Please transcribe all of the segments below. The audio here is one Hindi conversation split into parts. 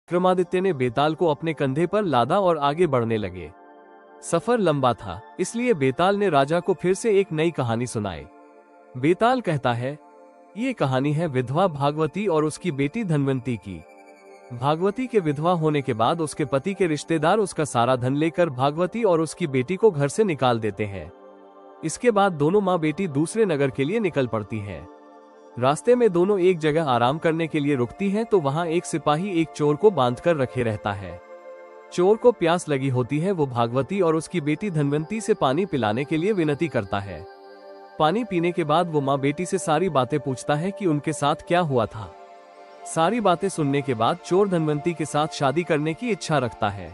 विक्रमादित्य ने बेताल को अपने कंधे पर लादा और आगे बढ़ने लगे। सफर लंबा था, इसलिए बेताल ने राजा को फिर से एक नई कहानी सुनाई। बेताल कहता है, ये कहानी है विधवा भागवती और उसकी बेटी धनवंती की। भागवती के विधवा होने के बाद उसके पति के रिश्तेदार उसका सारा धन लेकर भागवती और उसकी बेटी को घर से निकाल देते हैं। इसके बाद दोनों माँ बेटी दूसरे नगर के लिए निकल पड़ती हैं। रास्ते में दोनों एक जगह आराम करने के लिए रुकती हैं तो वहाँ एक सिपाही एक चोर को बांधकर रखे रहता है। चोर को प्यास लगी होती है। वो भागवती और उसकी बेटी धनवंती से पानी पिलाने के लिए विनती करता है। पानी पीने के बाद वो माँ बेटी से सारी बातें पूछता है कि उनके साथ क्या हुआ था। सारी बातें सुनने के बाद चोर धनवंती के साथ शादी करने की इच्छा रखता है।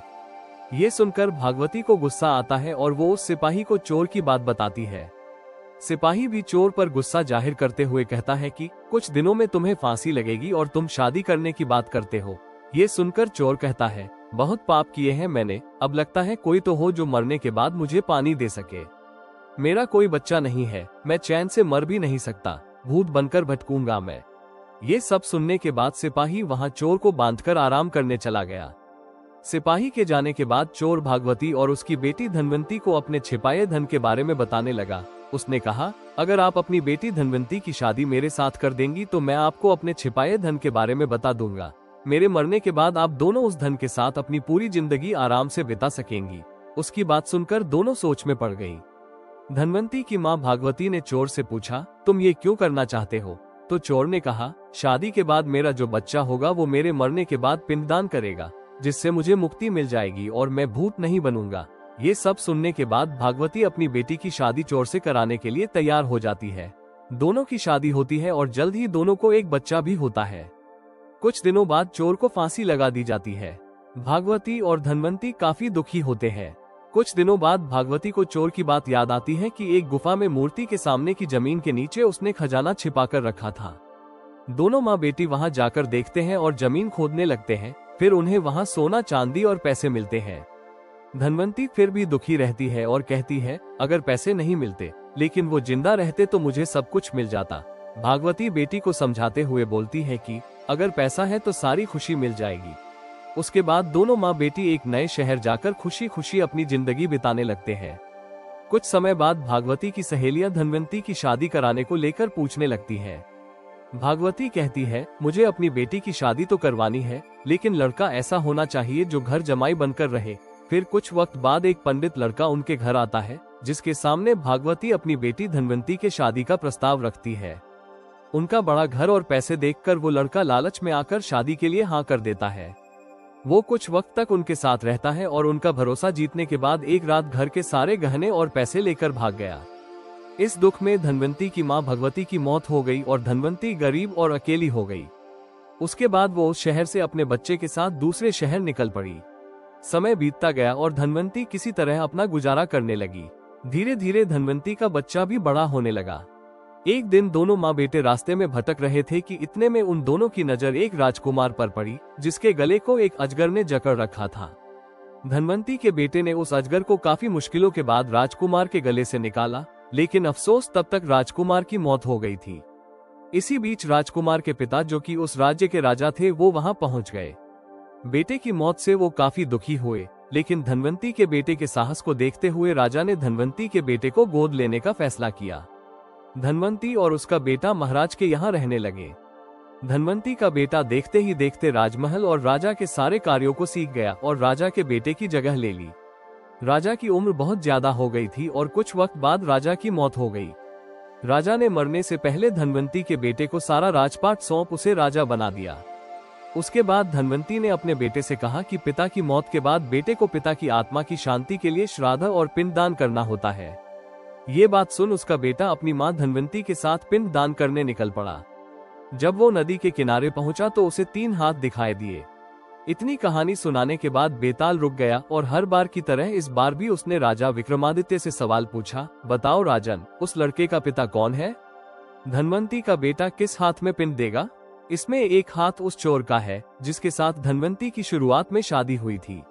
ये सुनकर भागवती को गुस्सा आता है और वो उस सिपाही को चोर की बात बताती है। सिपाही भी चोर पर गुस्सा जाहिर करते हुए कहता है कि कुछ दिनों में तुम्हें फांसी लगेगी और तुम शादी करने की बात करते हो। ये सुनकर चोर कहता है, बहुत पाप किए हैं मैंने, अब लगता है कोई तो हो जो मरने के बाद मुझे पानी दे सके। मेरा कोई बच्चा नहीं है, मैं चैन से मर भी नहीं सकता, भूत बनकर भटकूंगा मैं। ये सब सुनने के बाद सिपाही वहां चोर को बांधकर आराम करने चला गया। सिपाही के जाने के बाद चोर भागवती और उसकी बेटी धनवंती को अपने छिपाए धन के बारे में बताने लगा। उसने कहा, अगर आप अपनी बेटी धनवंती की शादी मेरे साथ कर देंगी तो मैं आपको अपने छिपाए धन के बारे में बता दूंगा। मेरे मरने के बाद आप दोनों उस धन के साथ अपनी पूरी जिंदगी आराम से बिता सकेंगी। उसकी बात सुनकर दोनों सोच में पड़ गई। धनवंती की माँ भागवती ने चोर से पूछा, तुम ये क्यों करना चाहते हो? तो चोर ने कहा, शादी के बाद मेरा जो बच्चा होगा वो मेरे मरने के बाद पिंडदान करेगा, जिससे मुझे मुक्ति मिल जाएगी और मैं भूत नहीं बनूंगा। ये सब सुनने के बाद भागवती अपनी बेटी की शादी चोर से कराने के लिए तैयार हो जाती है। दोनों की शादी होती है और जल्द ही दोनों को एक बच्चा भी होता है। कुछ दिनों बाद चोर को फांसी लगा दी जाती है। भागवती और धनवंती काफी दुखी होते हैं। कुछ दिनों बाद भागवती को चोर की बात याद आती है कि एक गुफा में मूर्ति के सामने की जमीन के नीचे उसने खजाना छिपाकर रखा था। दोनों माँ बेटी वहां जाकर देखते हैं और जमीन खोदने लगते हैं। फिर उन्हें वहां सोना, चांदी और पैसे मिलते हैं। धनवंती फिर भी दुखी रहती है और कहती है, अगर पैसे नहीं मिलते लेकिन वो जिंदा रहते तो मुझे सब कुछ मिल जाता। भागवती बेटी को समझाते हुए बोलती है कि अगर पैसा है तो सारी खुशी मिल जाएगी। उसके बाद दोनों माँ बेटी एक नए शहर जाकर खुशी खुशी अपनी जिंदगी बिताने लगते हैं। कुछ समय बाद भागवती की सहेलियां धनवंती की शादी कराने को लेकर पूछने लगती हैं। भागवती कहती है, मुझे अपनी बेटी की शादी तो करवानी है, लेकिन लड़का ऐसा होना चाहिए जो घर जमाई बनकर रहे। फिर कुछ वक्त बाद एक पंडित लड़का उनके घर आता है, जिसके सामने भागवती अपनी बेटी धनवंती के शादी का प्रस्ताव रखती है। उनका बड़ा घर और पैसे देखकर वो लड़का लालच में आकर शादी के लिए हाँ कर देता है। वो कुछ वक्त तक उनके साथ रहता है और उनका भरोसा जीतने के बाद एक रात घर के सारे गहने और पैसे लेकर भाग गया। इस दुख में धनवंती की माँ भगवती की मौत हो गई और धनवंती गरीब और अकेली हो गई। उसके बाद वो उस शहर से अपने बच्चे के साथ दूसरे शहर निकल पड़ी। समय बीतता गया और धनवंती किसी तरह अपना गुजारा करने लगी। धीरे धीरे धनवंती का बच्चा भी बड़ा होने लगा। एक दिन दोनों माँ बेटे रास्ते में भटक रहे थे कि इतने में उन दोनों की नजर एक राजकुमार पर पड़ी, जिसके गले को एक अजगर ने जकड़ रखा था। धनवंती के बेटे ने उस अजगर को काफी मुश्किलों के बाद राजकुमार के गले से निकाला, लेकिन अफसोस तब तक राजकुमार की मौत हो गई थी। इसी बीच राजकुमार के पिता, जो कि उस राज्य के राजा थे, वो वहां पहुंच गए। बेटे की मौत से वो काफी दुखी हुए, लेकिन धनवंती के बेटे के साहस को देखते हुए राजा ने धनवंती के बेटे को गोद लेने का फैसला किया। धनवंती और उसका बेटा महाराज के यहाँ रहने लगे। धनवंती का बेटा देखते ही देखते राजमहल और राजा के सारे कार्यों को सीख गया और राजा के बेटे की जगह ले ली। राजा की उम्र बहुत ज्यादा हो गई थी और कुछ वक्त बाद राजा की मौत हो गई। राजा ने मरने से पहले धनवंती के बेटे को सारा राजपाट सौंप उसे राजा बना दिया। उसके बाद धनवंती ने अपने बेटे से कहा कि पिता की मौत के बाद बेटे को पिता की आत्मा की शांति के लिए श्राद्ध और पिंडदान करना होता है। ये बात सुन उसका बेटा अपनी माँ धनवंती के साथ पिंड दान करने निकल पड़ा। जब वो नदी के किनारे पहुंचा तो उसे 3 हाथ दिखाई दिए। इतनी कहानी सुनाने के बाद बेताल रुक गया और हर बार की तरह इस बार भी उसने राजा विक्रमादित्य से सवाल पूछा, बताओ राजन, उस लड़के का पिता कौन है? धनवंती का बेटा किस हाथ में पिंड देगा? इसमें एक हाथ उस चोर का है जिसके साथ धनवंती की शुरुआत में शादी हुई थी।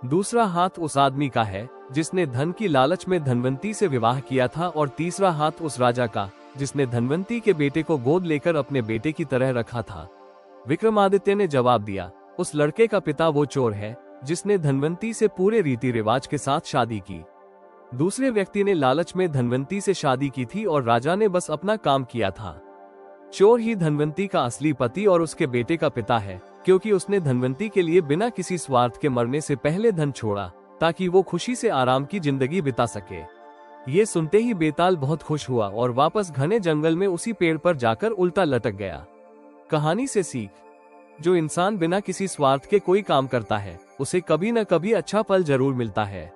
दूसरा हाथ उस आदमी का है जिसने धन की लालच में धनवंती से विवाह किया था और तीसरा हाथ उस राजा का जिसने धनवंती के बेटे को गोद लेकर अपने बेटे की तरह रखा था। विक्रमादित्य ने जवाब दिया, उस लड़के का पिता वो चोर है जिसने धनवंती से पूरे रीति रिवाज के साथ शादी की। दूसरे व्यक्ति ने लालच में धनवंती से शादी की थी और राजा ने बस अपना काम किया था। चोर ही धनवंती का असली पति और उसके बेटे का पिता है, क्योंकि उसने धनवंती के लिए बिना किसी स्वार्थ के मरने से पहले धन छोड़ा ताकि वो खुशी से आराम की जिंदगी बिता सके। ये सुनते ही बेताल बहुत खुश हुआ और वापस घने जंगल में उसी पेड़ पर जाकर उल्टा लटक गया। कहानी से सीख, जो इंसान बिना किसी स्वार्थ के कोई काम करता है उसे कभी न कभी अच्छा फल जरूर मिलता है।